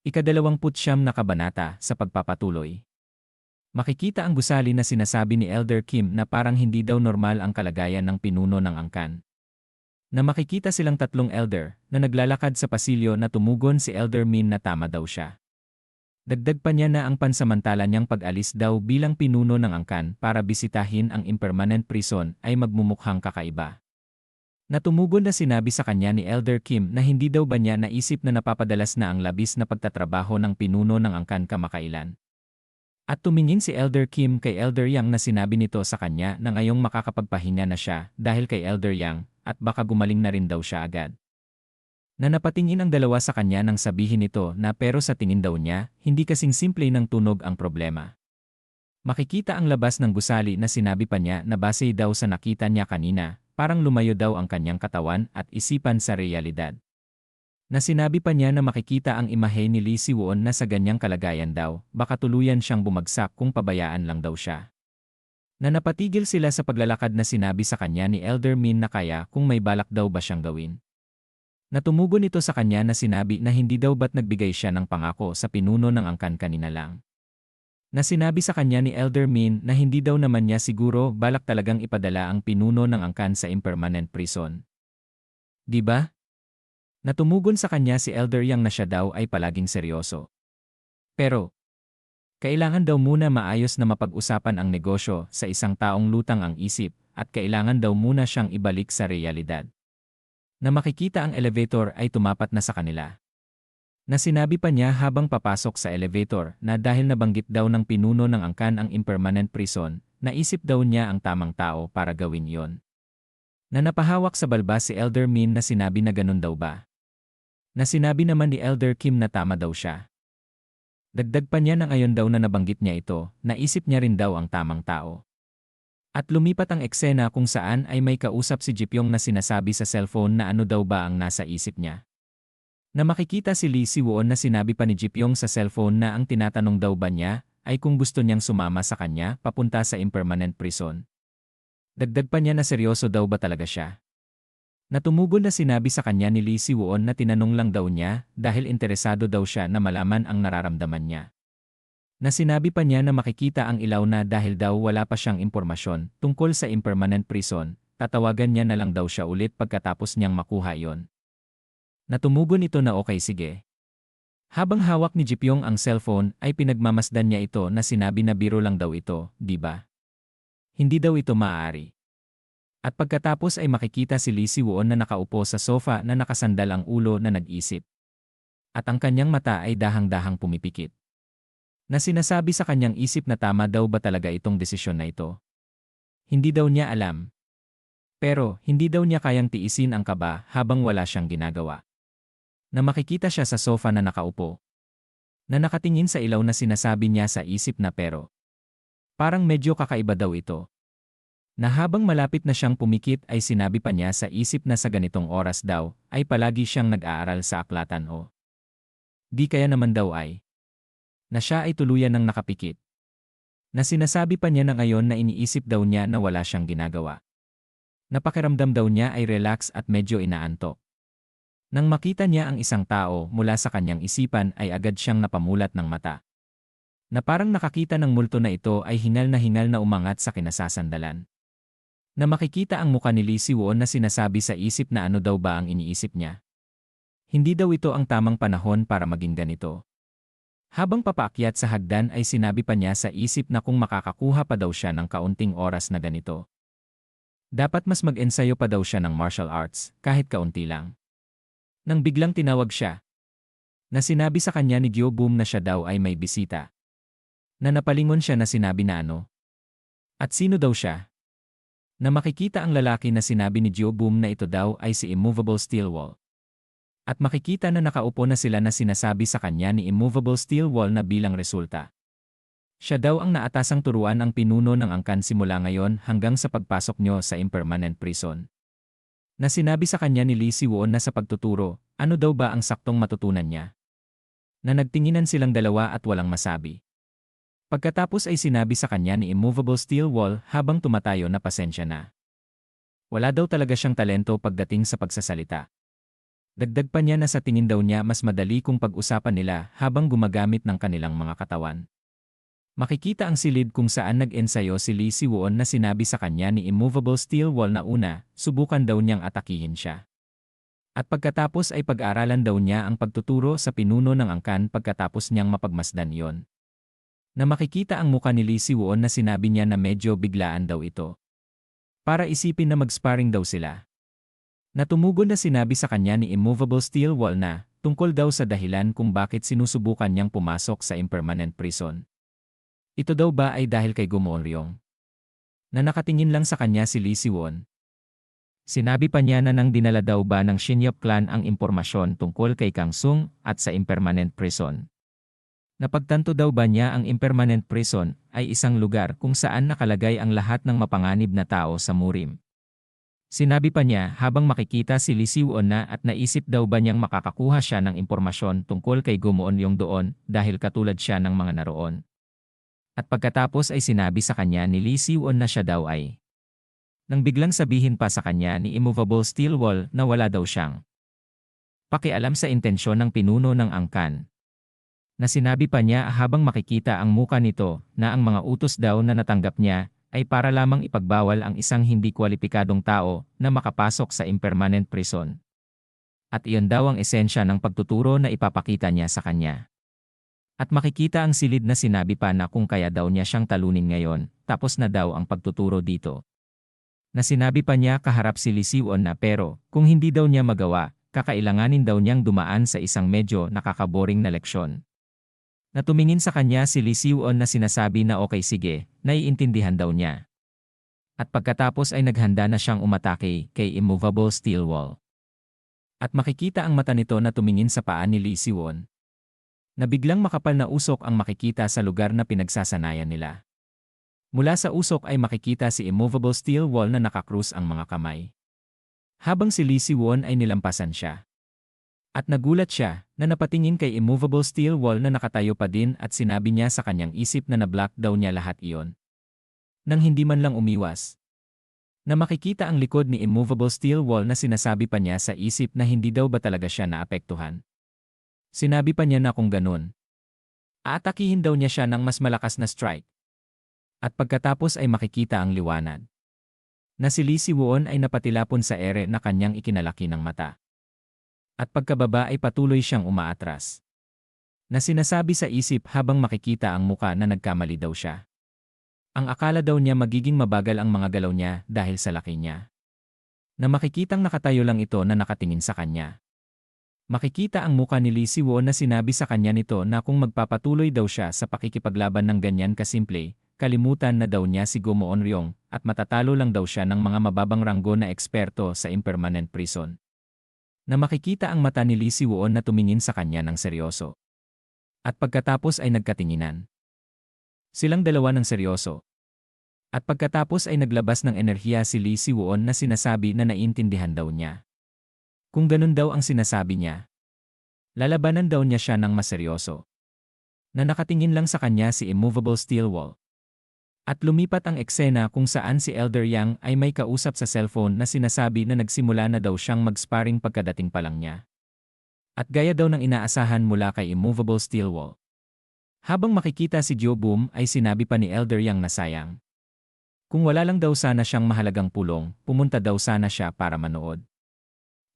Ika-29 na kabanata sa pagpapatuloy. Makikita ang gusali na sinasabi ni Elder Kim na parang hindi daw normal ang kalagayan ng pinuno ng angkan. Na makikita silang tatlong elder na naglalakad sa pasilyo na tumugon si Elder Min na tama daw siya. Dagdag pa niya na ang pansamantala niyang pag-alis daw bilang pinuno ng angkan para bisitahin ang impermanent prison ay magmumukhang kakaiba. Natumugon na sinabi sa kanya ni Elder Kim na hindi daw ba niya naisip na napapadalas na ang labis na pagtatrabaho ng pinuno ng angkan kamakailan. At tumingin si Elder Kim kay Elder Yang na sinabi nito sa kanya na ngayong makakapagpahinga na siya dahil kay Elder Yang at baka gumaling na rin daw siya agad. Na napatingin ang dalawa sa kanya nang sabihin nito na pero sa tingin daw niya, hindi kasing simple ng tunog ang problema. Makikita ang labas ng gusali na sinabi pa niya na base daw sa nakita niya kanina, parang lumayo daw ang kanyang katawan at isipan sa realidad. Na sinabi pa niya na makikita ang imahe ni Lee Si-won na sa ganyang kalagayan daw, baka tuluyan siyang bumagsak kung pabayaan lang daw siya. Na napatigil sila sa paglalakad na sinabi sa kanya ni Elder Min na kaya kung may balak daw ba siyang gawin. Natumugon ito sa kanya na sinabi na hindi daw ba't nagbigay siya ng pangako sa pinuno ng angkan kanina lang. Na sinabi sa kanya ni Elder Min na hindi daw naman niya siguro balak talagang ipadala ang pinuno ng angkan sa impermanent prison. Diba? Natumugon sa kanya si Elder Yang na siya daw ay palaging seryoso. Pero, kailangan daw muna maayos na mapag-usapan ang negosyo sa isang taong lutang ang isip at kailangan daw muna siyang ibalik sa realidad. Na makikita ang elevator ay tumapat na sa kanila. Na sinabi pa niya habang papasok sa elevator na dahil nabanggit daw ng pinuno ng angkan ang impermanent prison, naisip daw niya ang tamang tao para gawin yon. Na napahawak sa balbas si Elder Min na sinabi na ganun daw ba. Na sinabi naman ni Elder Kim na tama daw siya. Dagdag pa niya na ngayon daw na nabanggit niya ito, naisip niya rin daw ang tamang tao. At lumipat ang eksena kung saan ay may kausap si Jipyong na sinasabi sa cellphone na ano daw ba ang nasa isip niya. Na makikita si Lee Si-won na sinabi pa ni Jipyong sa cellphone na ang tinatanong daw ba niya ay kung gusto niyang sumama sa kanya papunta sa impermanent prison. Dagdag pa niya na seryoso daw ba talaga siya. Natumugon na sinabi sa kanya ni Lee Si-won na tinanong lang daw niya dahil interesado daw siya na malaman ang nararamdaman niya. Na sinabi pa niya na makikita ang ilaw na dahil daw wala pa siyang impormasyon tungkol sa impermanent prison, tatawagan niya na lang daw siya ulit pagkatapos niyang makuha iyon. Natumugon ito na okay sige. Habang hawak ni Jipyong ang cellphone ay pinagmamasdan niya ito na sinabi na biro lang daw ito, di ba? Hindi daw ito maaari. At pagkatapos ay makikita si Lee Si-won na nakaupo sa sofa na nakasandal ang ulo na nag-isip. At ang kanyang mata ay dahang-dahang pumipikit. Na sinasabi sa kanyang isip na tama daw ba talaga itong desisyon na ito. Hindi daw niya alam. Pero hindi daw niya kayang tiisin ang kaba habang wala siyang ginagawa. Na makikita siya sa sofa na nakaupo. Na nakatingin sa ilaw na sinasabi niya sa isip na pero. Parang medyo kakaiba daw ito. Na habang malapit na siyang pumikit ay sinabi pa niya sa isip na sa ganitong oras daw ay palagi siyang nag-aaral sa aklatan o. Di kaya naman daw ay. Na siya ay tuluyan ng nakapikit. Na sinasabi pa niya na ngayon na iniisip daw niya na wala siyang ginagawa. Napakiramdam daw niya ay relax at medyo inaantok. Nang makita niya ang isang tao mula sa kanyang isipan ay agad siyang napamulat ng mata. Na parang nakakita ng multo na ito ay hingal na umangat sa kinasasandalan. Na makikita ang muka ni Lee Si-won na sinasabi sa isip na ano daw ba ang iniisip niya. Hindi daw ito ang tamang panahon para maging ganito. Habang papaakyat sa hagdan ay sinabi pa niya sa isip na kung makakakuha pa daw siya ng kaunting oras na ganito. Dapat mas mag-ensayo pa daw siya ng martial arts, kahit kaunti lang. Nang biglang tinawag siya. Na sinabi sa kanya ni Gyo-boom na siya daw ay may bisita. Na napalingon siya na sinabi na ano. At sino daw siya? Na makikita ang lalaki na sinabi ni Gyo-boom na ito daw ay si Immovable Steel Wall. At makikita na nakaupo na sila na sinasabi sa kanya ni Immovable Steel Wall na bilang resulta. Siya daw ang naatasang turuan ang pinuno ng angkan simula ngayon hanggang sa pagpasok nyo sa impermanent prison. Na sinabi sa kanya ni Lee Si-won na sa pagtuturo, ano daw ba ang saktong matutunan niya? Na nagtinginan silang dalawa at walang masabi. Pagkatapos ay sinabi sa kanya ni Immovable Steel Wall habang tumatayo na pasensya na. Wala daw talaga siyang talento pagdating sa pagsasalita. Dagdag pa niya na sa tingin daw niya mas madali kung pag-usapan nila habang gumagamit ng kanilang mga katawan. Makikita ang silid kung saan nag-ensayo si Lee Si-won na sinabi sa kanya ni Immovable Steel Wall na una, subukan daw niyang atakihin siya. At pagkatapos ay pag-aralan daw niya ang pagtuturo sa pinuno ng angkan pagkatapos niyang mapagmasdan yon. Na makikita ang muka ni Lee Si-won na sinabi niya na medyo biglaan daw ito. Para isipin na mag-sparring daw sila. Natumugon na sinabi sa kanya ni Immovable Steel Wall na tungkol daw sa dahilan kung bakit sinusubukan niyang pumasok sa impermanent prison. Ito daw ba ay dahil kay Go Mo-ryong? Na nakatingin lang sa kanya si Lee Si-won. Sinabi pa niya na nang dinala daw ba ng Shinyop clan ang impormasyon tungkol kay Kang Sung at sa impermanent prison. Napagtanto daw ba niya ang impermanent prison ay isang lugar kung saan nakalagay ang lahat ng mapanganib na tao sa Murim. Sinabi pa niya habang makikita si Lee Si-won na at naisip daw ba niyang makakakuha siya ng impormasyon tungkol kay Go Mo-ryong doon dahil katulad siya ng mga naroon. At pagkatapos ay sinabi sa kanya ni Lee Si-won na siya daw ay nang biglang sabihin pa sa kanya ni Immovable Steel Wall na wala daw siyang pakialam sa intensyon ng pinuno ng angkan. Na sinabi pa niya habang makikita ang muka nito na ang mga utos daw na natanggap niya ay para lamang ipagbawal ang isang hindi kwalipikadong tao na makapasok sa impermanent prison. At iyon daw ang esensya ng pagtuturo na ipapakita niya sa kanya. At makikita ang silid na sinabi pa na kung kaya daw niya siyang talunin ngayon, tapos na daw ang pagtuturo dito. Na sinabi pa niya kaharap si Lee Si-won na pero kung hindi daw niya magawa, kakailanganin daw niyang dumaan sa isang medyo nakakaboring na leksyon. Na tumingin sa kanya si Lee Si-won na sinasabi na okay sige, naiintindihan daw niya. At pagkatapos ay naghanda na siyang umatake kay Immovable Steel Wall. At makikita ang mata nito na tumingin sa paa ni Lee Si-won. Na biglang makapal na usok ang makikita sa lugar na pinagsasanayan nila. Mula sa usok ay makikita si Immovable Steel Wall na nakakrus ang mga kamay. Habang si Lee Si-won ay nilampasan siya. At nagulat siya na napatingin kay Immovable Steel Wall na nakatayo pa din at sinabi niya sa kanyang isip na na-block daw niya lahat iyon. Nang hindi man lang umiwas. Na makikita ang likod ni Immovable Steel Wall na sinasabi pa niya sa isip na hindi daw ba talaga siya naapektuhan. Sinabi pa niya na kung ganun, aatakihin daw niya siya ng mas malakas na strike. At pagkatapos ay makikita ang liwanag. Na si Lee Si-won ay napatilapon sa ere na kanyang ikinalaki ng mata. At pagkababa ay patuloy siyang umaatras. Na sinasabi sa isip habang makikita ang muka na nagkamali daw siya. Ang akala daw niya magiging mabagal ang mga galaw niya dahil sa laki niya. Na makikitang nakatayo lang ito na nakatingin sa kanya. Makikita ang muka ni Lee Si-won na sinabi sa kanya nito na kung magpapatuloy daw siya sa pakikipaglaban ng ganyan kasimple, kalimutan na daw niya si Go Mo-ryong at matatalo lang daw siya ng mga mababang ranggo na eksperto sa impermanent prison. Na makikita ang mata ni Lee Si-won na tumingin sa kanya ng seryoso. At pagkatapos ay nagkatinginan. Silang dalawa ng seryoso. At pagkatapos ay naglabas ng enerhiya si Lee Si-won na sinasabi na naiintindihan daw niya. Kung ganun daw ang sinasabi niya, lalabanan daw niya siya ng maseryoso. Na nakatingin lang sa kanya si Immovable Steel Wall. At lumipat ang eksena kung saan si Elder Yang ay may kausap sa cellphone na sinasabi na nagsimula na daw siyang mag-sparring pagkadating pa lang niya. At gaya daw ng inaasahan mula kay Immovable Steel Wall. Habang makikita si Jo-boom ay sinabi pa ni Elder Yang na sayang. Kung wala lang daw sana siyang mahalagang pulong, pumunta daw sana siya para manood.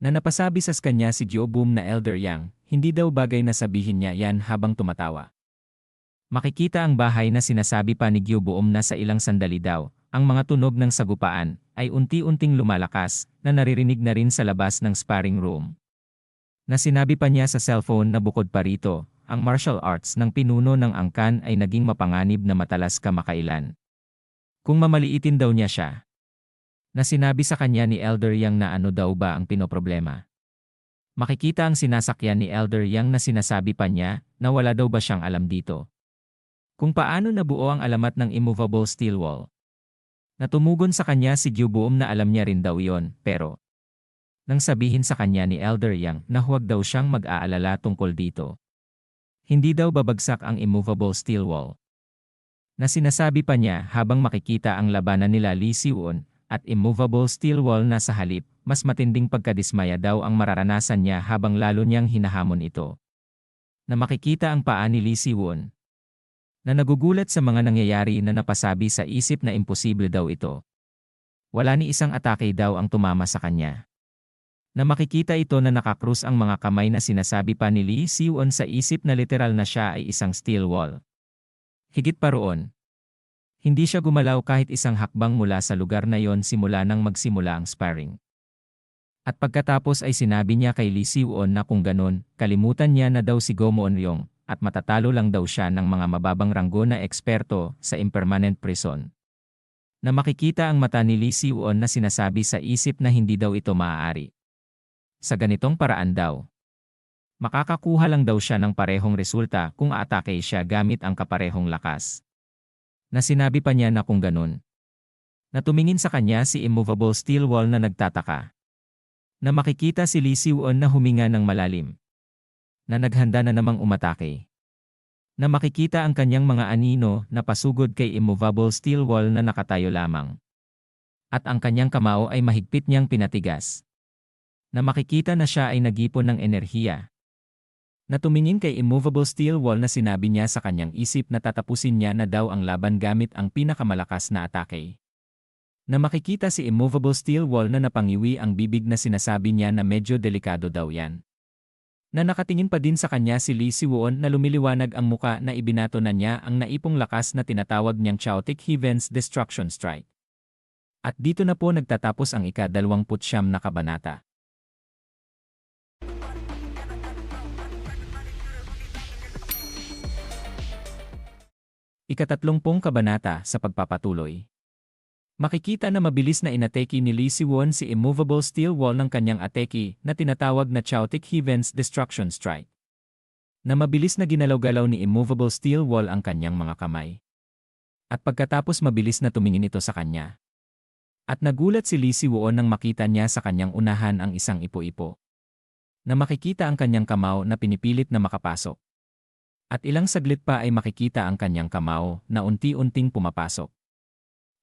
Na napasabi sa kanya si Jo-boom na Elder Yang, hindi daw bagay na sabihin niya yan habang tumatawa. Makikita ang bahay na sinasabi pa ni Jo-boom na sa ilang sandali daw, ang mga tunog ng sagupaan ay unti-unting lumalakas na naririnig na rin sa labas ng sparring room. Na sinabi pa niya sa cellphone na bukod pa rito, ang martial arts ng pinuno ng angkan ay naging mapanganib na matalas kamakailan. Kung mamaliitin daw niya siya. Na sinabi sa kanya ni Elder Yang na ano daw ba ang pinoproblema. Makikita ang sinasakyan ni Elder Yang na sinasabi pa niya na wala daw ba siyang alam dito. Kung paano nabuo ang alamat ng Immovable Steel Wall. Natumugon sa kanya si Jo-boom na alam niya rin daw yon, pero nang sabihin sa kanya ni Elder Yang na huwag daw siyang mag-aalala tungkol dito. Hindi daw babagsak ang Immovable Steel Wall. Na sinasabi pa niya habang makikita ang labanan nila Lee Si-won at immovable steel wall na sa halip, mas matinding pagkadismaya daw ang mararanasan niya habang lalo niyang hinahamon ito. Na makikita ang paa ni Lee Si-won, na nagugulat sa mga nangyayari na napasabi sa isip na imposible daw ito. Wala ni isang atake daw ang tumama sa kanya. Na makikita ito na nakakrus ang mga kamay na sinasabi pa ni Lee Si-won sa isip na literal na siya ay isang steel wall. Higit pa roon, hindi siya gumalaw kahit isang hakbang mula sa lugar na yon simula nang magsimula ang sparring. At pagkatapos ay sinabi niya kay Lee Si-won na kung ganon, kalimutan niya na daw si Go Mo-eun-ryong at matatalo lang daw siya ng mga mababang ranggo na eksperto sa impermanent prison. Na makikita ang mata ni Lee Si-won na sinasabi sa isip na hindi daw ito maaari. Sa ganitong paraan daw, makakakuha lang daw siya ng parehong resulta kung aatake siya gamit ang kaparehong lakas. Na sinabi pa niya na kung ganun, na tumingin sa kanya si immovable steel wall na nagtataka. Na makikita si Lee Si-won na huminga ng malalim. Na naghanda na namang umatake. Na makikita ang kanyang mga anino na pasugod kay immovable steel wall na nakatayo lamang. At ang kanyang kamao ay mahigpit niyang pinatigas. Na makikita na siya ay nagipon ng enerhiya. Na tumingin kay immovable steel wall na sinabi niya sa kanyang isip na tatapusin niya na daw ang laban gamit ang pinakamalakas na atake. Na makikita si immovable steel wall na napangiwi ang bibig na sinasabi niya na medyo delikado daw yan. Na nakatingin pa din sa kanya si Lee Si-won na lumiliwanag ang muka na ibinato na niya ang naipong lakas na tinatawag niyang Chaotic Heaven's Destruction Strike. At dito na po nagtatapos ang ika-29 na kabanata. Ika-30 kabanata sa pagpapatuloy. Makikita na mabilis na inatake ni Lee Si-won si immovable steel wall ng kanyang atake na tinatawag na Chaotic Heaven's Destruction Strike. Na mabilis na ginalaw-galaw ni immovable steel wall ang kanyang mga kamay. At pagkatapos mabilis na tumingin ito sa kanya. At nagulat si Lee Si-won nang makita niya sa kanyang unahan ang isang ipo-ipo. Na makikita ang kanyang kamao na pinipilit na makapasok. At ilang saglit pa ay makikita ang kanyang kamao na unti-unting pumapasok.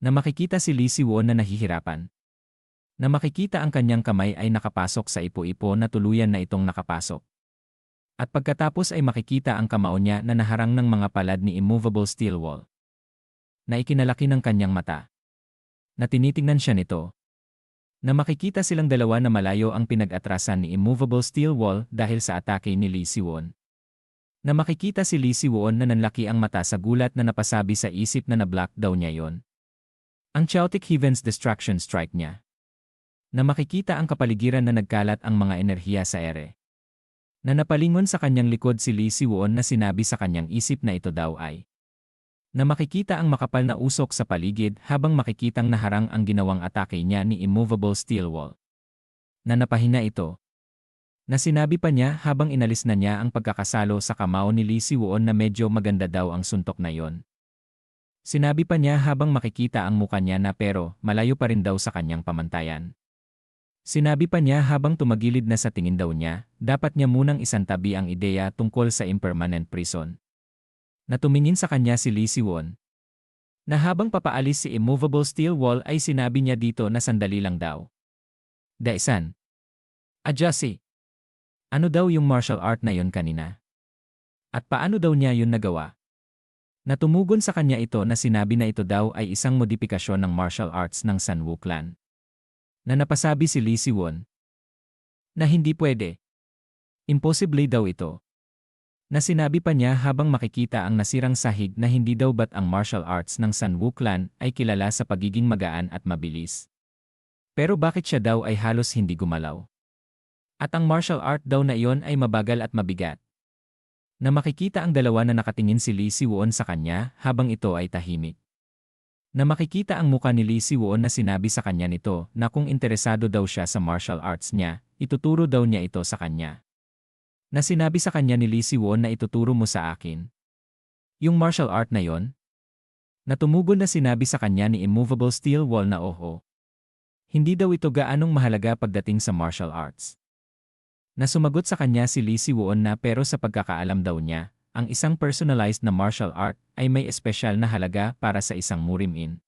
Na makikita si Lee Si-won na nahihirapan. Na makikita ang kanyang kamay ay nakapasok sa ipo-ipo na tuluyan na itong nakapasok. At pagkatapos ay makikita ang kamao niya na naharang ng mga palad ni immovable steel wall. Na ikinalaki ng kanyang mata. Na tinitingnan siya nito. Na makikita silang dalawa na malayo ang pinag-atrasan ni immovable steel wall dahil sa atake ni Lee Si-won. Na makikita si Lee Si-won na nanlaki ang mata sa gulat na napasabi sa isip na na-block daw niya yon. Ang Chaotic Heaven's Destruction Strike niya. Na makikita ang kapaligiran na nagkalat ang mga enerhiya sa ere. Na napalingon sa kanyang likod si Lee Si-won na sinabi sa kanyang isip na ito daw ay. Na makikita ang makapal na usok sa paligid habang makikitang naharang ang ginawang atake niya ni immovable steel wall. Na napahinga ito. Na sinabi pa niya habang inalis na niya ang pagkakasalo sa kamao ni Lee Si-won na medyo maganda daw ang suntok na yon. Sinabi pa niya habang makikita ang muka niya na pero malayo pa rin daw sa kanyang pamantayan. Sinabi pa niya habang tumagilid na sa tingin daw niya, dapat niya munang isantabi ang ideya tungkol sa impermanent prison. Na tumingin sa kanya si Lee Si-won. Na habang papaalis si immovable steel wall ay sinabi niya dito na sandali lang daw. Daisan. Adjust. Ano daw yung martial art na yon kanina? At paano daw niya yun nagawa? Natumugon sa kanya ito na sinabi na ito daw ay isang modipikasyon ng martial arts ng Sanwoo clan. Na napasabi si Lee Si-won. Na hindi pwede. Imposible daw ito. Na sinabi pa niya habang makikita ang nasirang sahig na hindi daw ba't ang martial arts ng Sanwoo clan ay kilala sa pagiging magaan at mabilis. Pero bakit siya daw ay halos hindi gumalaw? At ang martial art daw na iyon ay mabagal at mabigat. Na makikita ang dalawa na nakatingin si Lee Si-won sa kanya habang ito ay tahimik. Na makikita ang muka ni Lee Si-won na sinabi sa kanya nito na kung interesado daw siya sa martial arts niya, ituturo daw niya ito sa kanya. Na sinabi sa kanya ni Lee Si-won na ituturo mo sa akin. Yung martial art na yon? Na tumugon na sinabi sa kanya ni immovable steel wall na oho. Hindi daw ito gaanong mahalaga pagdating sa martial arts. Na sumagot sa kanya si Lee Si-won na pero sa pagkakaalam daw niya, ang isang personalized na martial art ay may espesyal na halaga para sa isang Murimin.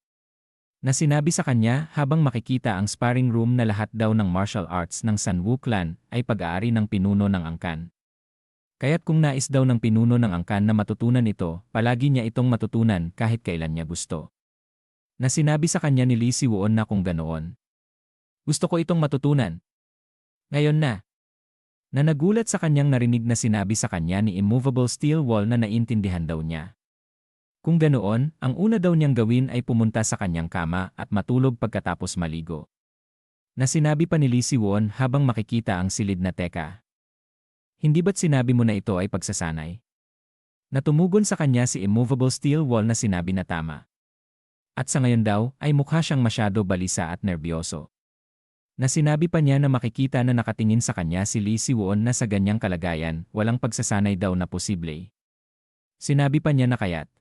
Na sinabi sa kanya habang makikita ang sparring room na lahat daw ng martial arts ng Sanwu clan ay pag-aari ng pinuno ng angkan. Kaya't kung nais daw ng pinuno ng angkan na matutunan ito, palagi niya itong matutunan kahit kailan niya gusto. Na sinabi sa kanya ni Lee Si-won na kung ganoon. Gusto ko itong matutunan. Ngayon na. Na nagulat sa kanyang narinig na sinabi sa kanya ni Immovable Steel Wall na naintindihan daw niya. Kung ganoon, ang una daw niyang gawin ay pumunta sa kanyang kama at matulog pagkatapos maligo. Na sinabi pa ni Lee Si-won habang makikita ang silid na teka. Hindi ba't sinabi mo na ito ay pagsasanay? Natumugon sa kanya si Immovable Steel Wall na sinabi na tama. At sa ngayon daw ay mukha siyang masyado balisa at nerbiyoso. Na sinabi pa niya na makikita na nakatingin sa kanya si Lee Si-won na sa ganyang kalagayan, walang pagsasanay daw na posible. Sinabi pa niya na kaya't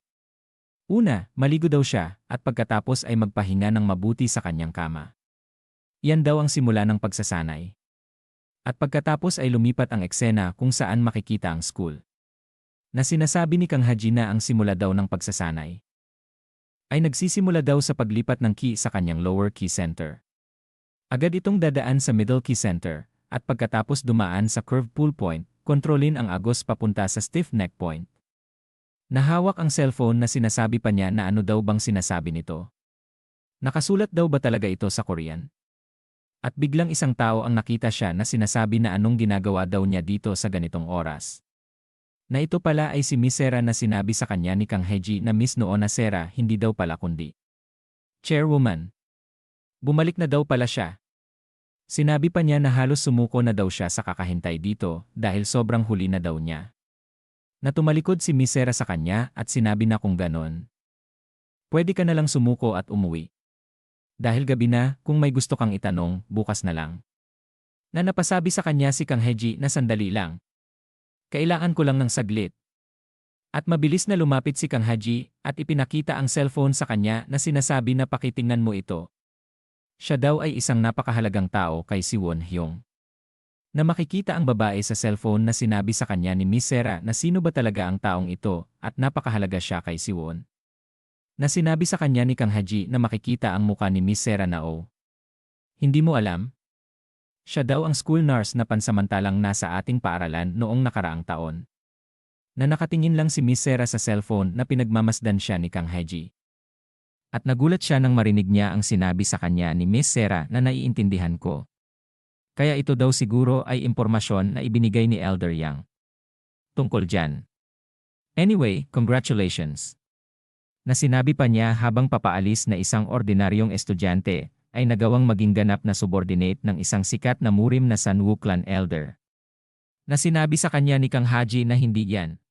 una, maligo daw siya, at pagkatapos ay magpahinga ng mabuti sa kanyang kama. Yan daw ang simula ng pagsasanay. At pagkatapos ay lumipat ang eksena kung saan makikita ang school. Na sinasabi ni Kang Haji na ang simula daw ng pagsasanay ay nagsisimula daw sa paglipat ng key sa kanyang lower key center. Agad itong dadaan sa middle key center, at pagkatapos dumaan sa curve pull point, kontrolin ang agos papunta sa stiff neck point. Nahawak ang cellphone na sinasabi pa niya na ano daw bang sinasabi nito. Nakasulat daw ba talaga ito sa Korean? At biglang isang tao ang nakita siya na sinasabi na anong ginagawa daw niya dito sa ganitong oras. Na ito pala ay si Miss Sera na sinabi sa kanya ni Kang Haji na Miss Noona Sera hindi daw pala kundi Chairwoman. Bumalik na daw pala siya. Sinabi pa niya na halos sumuko na daw siya sa kakahintay dito dahil sobrang huli na daw niya. Na tumalikod si Miss Sera sa kanya at sinabi na kung ganon. Pwede ka na lang sumuko at umuwi. Dahil gabi na, kung may gusto kang itanong, bukas na lang. Na napasabi sa kanya si Kang Haji na sandali lang. Kailangan ko lang ng saglit. At mabilis na lumapit si Kang Haji at ipinakita ang cellphone sa kanya na sinasabi na pakitingnan mo ito. Siya daw ay isang napakahalagang tao kay si Won Hyung. Na makikita ang babae sa cellphone na sinabi sa kanya ni Miss Sera na sino ba talaga ang taong ito at napakahalaga siya kay si Won. Na sinabi sa kanya ni Kang Haji na makikita ang muka ni Miss Sera na hindi mo alam? Siya daw ang school nurse na pansamantalang nasa ating paaralan noong nakaraang taon. Na nakatingin lang si Miss Sera sa cellphone na pinagmamasdan siya ni Kang Haji. At nagulat siya nang marinig niya ang sinabi sa kanya ni Miss Sera na naiintindihan ko. Kaya ito daw siguro ay impormasyon na ibinigay ni Elder Yang. Tungkol dyan. Anyway, congratulations. Na sinabi pa niya habang papaalis na isang ordinaryong estudyante ay nagawang maging ganap na subordinate ng isang sikat na murim na Sanwu clan elder. Na sinabi sa kanya ni Kang Haji na hindi yan.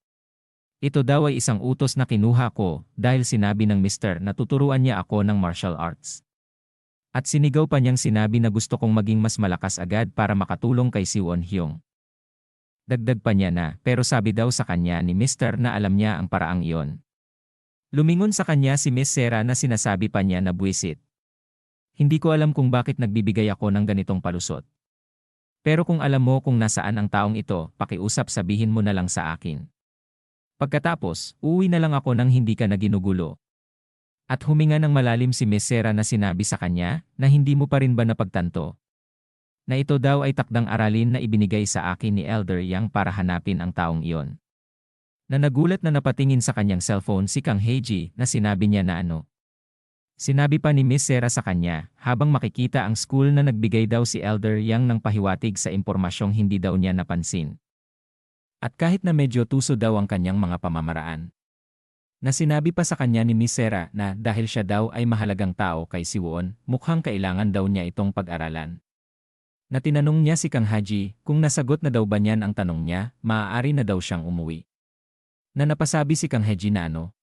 Ito daw ay isang utos na kinuha ko dahil sinabi ng Mr. na tuturuan niya ako ng martial arts. At sinigaw pa niyang sinabi na gusto kong maging mas malakas agad para makatulong kay si Won Hyung. Dagdag pa niya na pero sabi daw sa kanya ni Mr. na alam niya ang paraang iyon. Lumingon sa kanya si Miss Sera na sinasabi pa niya na buwisit. Hindi ko alam kung bakit nagbibigay ako ng ganitong palusot. Pero kung alam mo kung nasaan ang taong ito, pakiusap sabihin mo na lang sa akin. Pagkatapos, uuwi na lang ako nang hindi ka na ginugulo. At huminga ng malalim si Miss Sera na sinabi sa kanya na hindi mo pa rin ba napagtanto. Na ito daw ay takdang aralin na ibinigay sa akin ni Elder Yang para hanapin ang taong iyon. Na nagulat na napatingin sa kanyang cellphone si Kang Haji na sinabi niya na ano. Sinabi pa ni Miss Sera sa kanya habang makikita ang school na nagbigay daw si Elder Yang ng pahiwatig sa impormasyong hindi daw niya napansin. At kahit na medyo tuso daw ang kanyang mga pamamaraan. Na sinabi pa sa kanya ni Miss Sera na dahil siya daw ay mahalagang tao kay si Won, mukhang kailangan daw niya itong pag-aralan. Na tinanong niya si Kang Haji kung nasagot na daw ba niyan ang tanong niya, maaari na daw siyang umuwi. Na napasabi si Kang Haji na ano.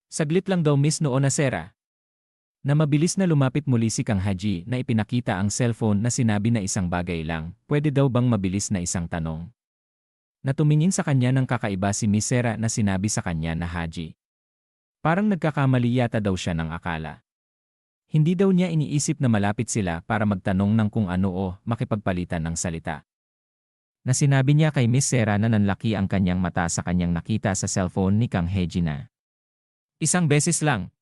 Saglit lang daw Miss Noona Sera. Na mabilis na lumapit muli si Kang Haji na ipinakita ang cellphone na sinabi na isang bagay lang, pwede daw bang mabilis na isang tanong. Na tumingin sa kanya ng kakaiba si Miss Sera na sinabi sa kanya na Haji. Parang nagkakamali yata daw siya ng akala. Hindi daw niya iniisip na malapit sila para magtanong ng kung ano o makipagpalitan ng salita. Na sinabi niya kay Miss Sera na nanlaki ang kanyang mata sa kanyang nakita sa cellphone ni Kang Haji na. Isang beses lang.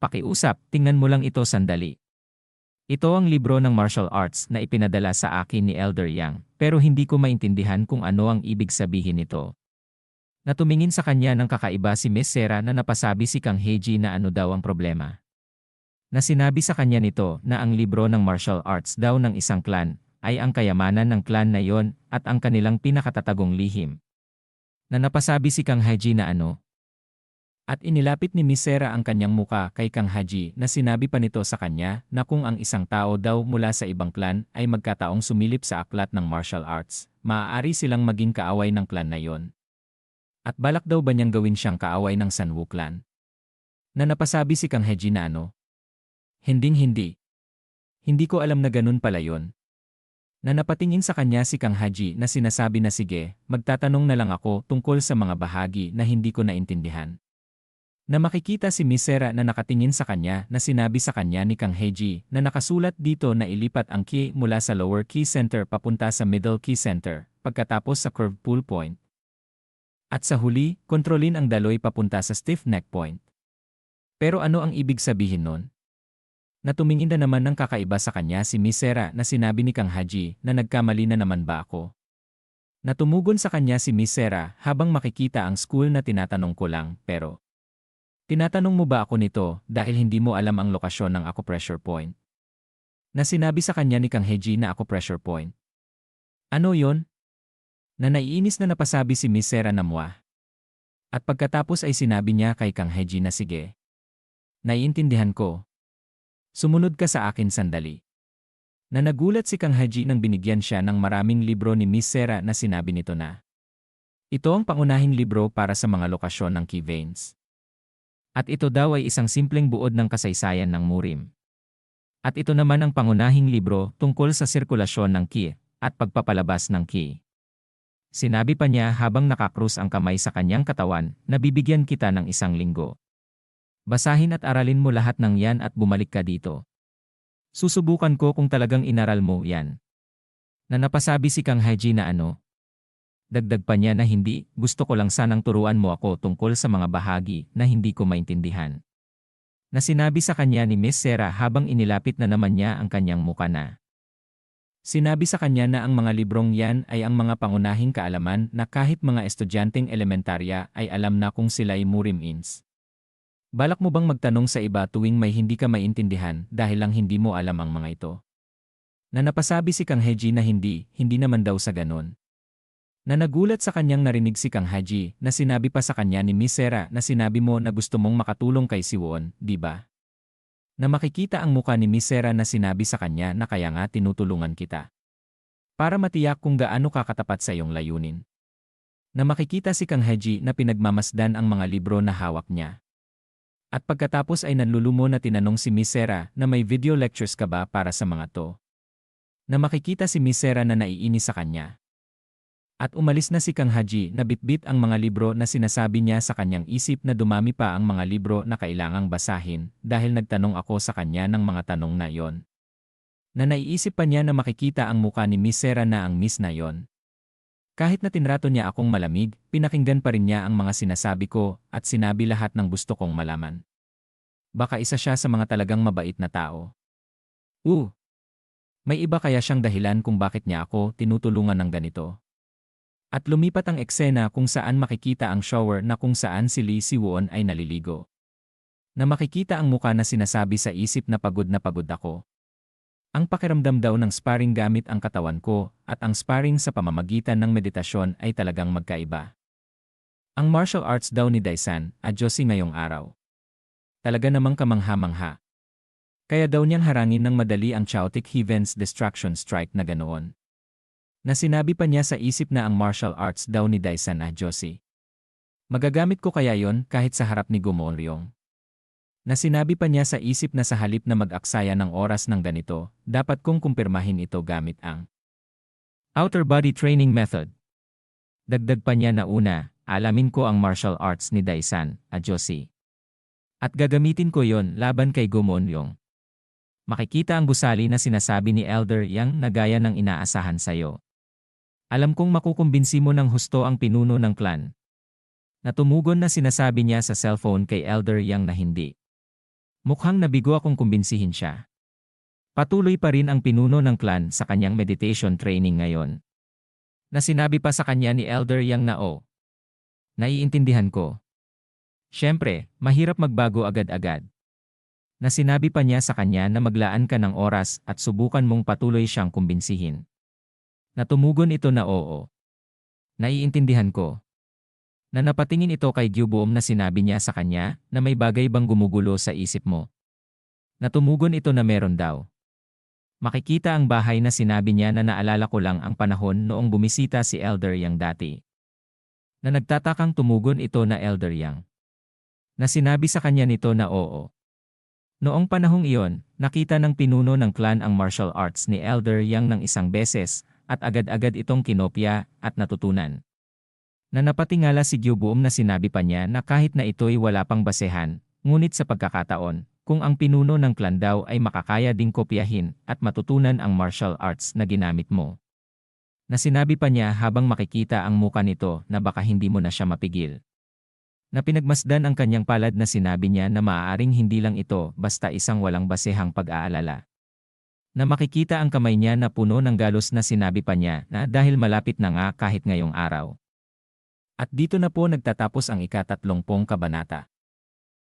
Pakiusap, tingnan mo lang ito sandali. Ito ang libro ng martial arts na ipinadala sa akin ni Elder Yang, pero hindi ko maintindihan kung ano ang ibig sabihin nito. Natumingin sa kanya ng kakaiba si Miss Sarah na napasabi si Kang Heiji na ano daw ang problema. Na sinabi sa kanya nito na ang libro ng martial arts daw ng isang clan ay ang kayamanan ng clan na iyon at ang kanilang pinakatatagong lihim. Na napasabi si Kang Heiji na ano. At inilapit ni Miss Sarah ang kanyang muka kay Kang Heiji na sinabi pa nito sa kanya na kung ang isang tao daw mula sa ibang clan ay magkataong sumilip sa aklat ng martial arts, maaari silang maging kaaway ng clan na iyon. At balak daw ba niyang gawin siyang kaaway ng Sanwu clan? Na napasabi si Kang Heiji na ano? Hinding-hindi. Hindi ko alam na ganun pala yun. Na napatingin sa kanya si Kang Heiji na sinasabi na sige, magtatanong na lang ako tungkol sa mga bahagi na hindi ko naintindihan. Na makikita si Miss Sarah na nakatingin sa kanya na sinabi sa kanya ni Kang Heiji na nakasulat dito na ilipat ang key mula sa lower key center papunta sa middle key center, pagkatapos sa curved pull point. At sa huli, kontrolin ang daloy papunta sa stiff neck point. Pero ano ang ibig sabihin nun? Natumingin na naman ng kakaiba sa kanya si Miss Sarah na sinabi ni Kang Heiji na nagkamali na naman ba ako? Natumugon sa kanya si Miss Sarah habang makikita ang school na tinatanong ko lang, pero tinatanong mo ba ako nito dahil hindi mo alam ang lokasyon ng acupressure point? Na sinabi sa kanya ni Kang Heiji na acupressure point. Ano yon? Na naiinis na napasabi si Miss Sarah na muah. At pagkatapos ay sinabi niya kay Kang Heiji na sige. Naiintindihan ko. Sumunod ka sa akin sandali. Na nagulat si Kang Heiji nang binigyan siya ng maraming libro ni Miss Sarah na sinabi nito na ito ang pangunahing libro para sa mga lokasyon ng key veins. At ito daw ay isang simpleng buod ng kasaysayan ng Murim. At ito naman ang pangunahing libro tungkol sa sirkulasyon ng ki at pagpapalabas ng ki. Sinabi pa niya habang nakakrus ang kamay sa kanyang katawan na bibigyan kita ng 1 linggo. Basahin at aralin mo lahat ng yan at bumalik ka dito. Susubukan ko kung talagang inaral mo yan. Na napasabi si Kang Heiji na ano. Dagdag pa niya na hindi, gusto ko lang sanang turuan mo ako tungkol sa mga bahagi na hindi ko maintindihan. Na sinabi sa kanya ni Miss Sarah habang inilapit na naman niya ang kanyang muka na. Sinabi sa kanya na ang mga librong yan ay ang mga pangunahing kaalaman na kahit mga estudyanteng elementarya ay alam na kung sila'y Murim-ins. Balak mo bang magtanong sa iba tuwing may hindi ka maintindihan dahil lang hindi mo alam ang mga ito? Na napasabi si Kang Heiji na hindi naman daw sa ganon. Na nagulat sa kanyang narinig si Kang Heiji na sinabi pa sa kanya ni Miss Sarah na sinabi mo na gusto mong makatulong kay Siwon, di ba? Na makikita ang muka ni Miss Sarah na sinabi sa kanya na kaya nga tinutulungan kita. Para matiyak kung gaano kakatapat sa iyong layunin. Na makikita si Kang Heiji na pinagmamasdan ang mga libro na hawak niya. At pagkatapos ay nanlulumo na tinanong si Miss Sarah na may video lectures ka ba para sa mga to. Na makikita si Miss Sarah na naiinis sa kanya. At umalis na si Kang Heiji na bitbit ang mga libro na sinasabi niya sa kanyang isip na dumami pa ang mga libro na kailangang basahin dahil nagtanong ako sa kanya ng mga tanong na yon. Na naiisip pa niya na makikita ang muka ni Miss Sarah na ang Miss na yon. Kahit na tinrato niya akong malamig, pinakinggan pa rin niya ang mga sinasabi ko at sinabi lahat ng gusto kong malaman. Baka isa siya sa mga talagang mabait na tao. May iba kaya siyang dahilan kung bakit niya ako tinutulungan ng ganito. At lumipat ang eksena kung saan makikita ang shower na kung saan si Lee Siwon ay naliligo. Na makikita ang muka na sinasabi sa isip na pagod ako. Ang pakiramdam daw ng sparring gamit ang katawan ko at ang sparring sa pamamagitan ng meditasyon ay talagang magkaiba. Ang martial arts daw ni Daisan, adyosi ngayong araw. Talaga namang kamangha-mangha. Kaya daw niyang harangin ng madali ang Chaotic Heaven's Destruction Strike na ganoon. Na sinabi pa niya sa isip na ang martial arts daw ni Daisan adyosi. Magagamit ko kaya yon kahit sa harap ni Gomorryong. Na sinabi pa niya sa isip na sa halip na mag-aksaya ng oras ng ganito, dapat kong kumpirmahin ito gamit ang Outer Body Training Method. Dagdag pa niya na una, alamin ko ang martial arts ni Daisan, adyosi. At gagamitin ko yon laban kay Gomorryong. Makikita ang gusali na sinasabi ni Elder Yang na gaya ng inaasahan sayo. Alam kong makukumbinsi mo ng husto ang pinuno ng clan. Natumugon na sinasabi niya sa cellphone kay Elder Yang na hindi. Mukhang nabigo akong kumbinsihin siya. Patuloy pa rin ang pinuno ng clan sa kanyang meditation training ngayon. Na sinabi pa sa kanya ni Elder Yang na naiintindihan ko. Siyempre, mahirap magbago agad-agad. Na sinabi pa niya sa kanya na maglaan ka ng oras at subukan mong patuloy siyang kumbinsihin. Natumugon ito na oo. Naiintindihan ko. Na napatingin ito kay Gyuboom na sinabi niya sa kanya na may bagay bang gumugulo sa isip mo. Natumugon ito na meron daw. Makikita ang bahay na sinabi niya na naalala ko lang ang panahon noong bumisita si Elder Yang dati. Na nagtatakang tumugon ito na Elder Yang. Na sinabi sa kanya nito na oo. Noong panahong iyon, nakita ng pinuno ng clan ang martial arts ni Elder Yang ng isang beses at agad-agad itong kinopya at natutunan. Na napatingala si Gyuboom na sinabi pa niya na kahit na ito'y wala pang basehan, ngunit sa pagkakataon, kung ang pinuno ng clan daw ay makakaya ding kopyahin at matutunan ang martial arts na ginamit mo. Na sinabi pa niya habang makikita ang muka nito na baka hindi mo na siya mapigil. Na pinagmasdan ang kanyang palad na sinabi niya na maaaring hindi lang ito basta isang walang basehang pag-aalala. Na makikita ang kamay niya na puno ng galos na sinabi pa niya na dahil malapit na nga kahit ngayong araw. At dito na po nagtatapos ang ika-30 kabanata.